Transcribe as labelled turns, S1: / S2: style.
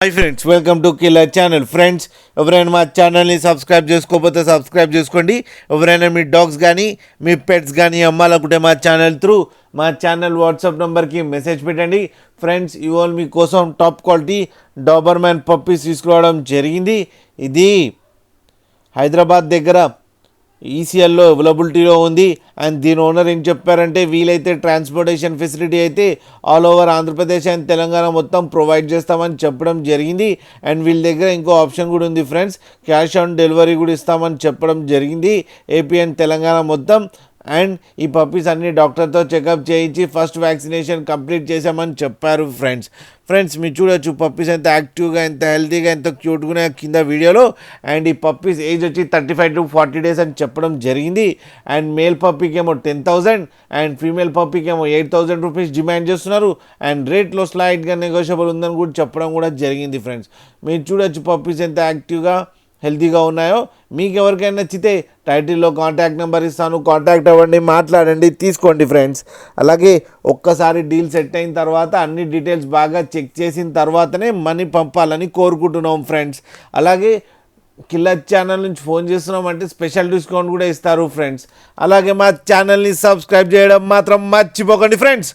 S1: Hi friends, welcome to killer channel. Friends, ఎవరైనా మా ఛానల్ని సబ్స్క్రైబ్ చేసుకోకపోతే సబ్స్క్రైబ్ చేసుకోండి. ఎవరైనా మీ డాగ్స్ కానీ మీ పెట్స్ కానీ అమ్మాలనుకుంటే మా ఛానల్ త్రూ మా ఛానల్ వాట్సాప్ నెంబర్కి మెసేజ్ పెట్టండి. ఫ్రెండ్స్, ఇవాళ మీకోసం టాప్ క్వాలిటీ డాబర్మ్యాన్ పప్పీస్ తీసుకురావడం జరిగింది. ఇది హైదరాబాద్ దగ్గర ఈసీఎల్లో అవైలబిలిటీలో ఉంది. అండ్ దీని ఓనర్ ఏం చెప్పారంటే, వీలైతే ట్రాన్స్పోర్టేషన్ ఫెసిలిటీ అయితే all over Andhra Pradesh and Telangana మొత్తం ప్రొవైడ్ చేస్తామని చెప్పడం జరిగింది. అండ్ వీళ్ళ దగ్గర ఇంకో ఆప్షన్ కూడా ఉంది ఫ్రెండ్స్, క్యాష్ ఆన్ డెలివరీ కూడా ఇస్తామని చెప్పడం జరిగింది ఏపీ అండ్ తెలంగాణ మొత్తం. అండ్ ఈ పప్పీస్ అన్ని డాక్టర్తో చెకప్ చేయించి ఫస్ట్ వ్యాక్సినేషన్ కంప్లీట్ చేశామని చెప్పారు. ఫ్రెండ్స్ మీరు చూడొచ్చు పప్పీస్ ఎంత యాక్టివ్గా, ఎంత హెల్తీగా, ఎంత క్యూట్గా కింద వీడియోలో. అండ్ ఈ పప్పీస్ ఏజ్ వచ్చి 35 to 40 days అని చెప్పడం జరిగింది. అండ్ మేల్ పప్పీకి ఏమో 10,000 అండ్ ఫీమేల్ పప్పీకి ఏమో 8,000 రూపీస్ డిమాండ్ చేస్తున్నారు. అండ్ రేట్లో స్లైట్గా నెగోషియబుల్ ఉందని కూడా చెప్పడం కూడా జరిగింది. ఫ్రెండ్స్, మీరు చూడొచ్చు పప్పీస్ ఎంత యాక్టివ్గా హెల్తీగా ఉన్నాయో. మీకు ఎవరికైనా నచ్చితే టైటిల్లో కాంటాక్ట్ నెంబర్ ఇస్తాను, కాంటాక్ట్ అవ్వండి, మాట్లాడండి, తీసుకోండి. ఫ్రెండ్స్, అలాగే ఒక్కసారి డీల్ సెట్ అయిన తర్వాత అన్ని డీటెయిల్స్ బాగా చెక్ చేసిన తర్వాతనే మనీ పంపాలని కోరుకుంటున్నాం. ఫ్రెండ్స్, అలాగే కిల్లర్ ఛానల్ నుంచి ఫోన్ చేస్తున్నామంటే స్పెషల్ డిస్కౌంట్ కూడా ఇస్తారు. ఫ్రెండ్స్, అలాగే మా ఛానల్ని సబ్స్క్రైబ్ చేయడం మాత్రం మర్చిపోకండి. ఫ్రెండ్స్.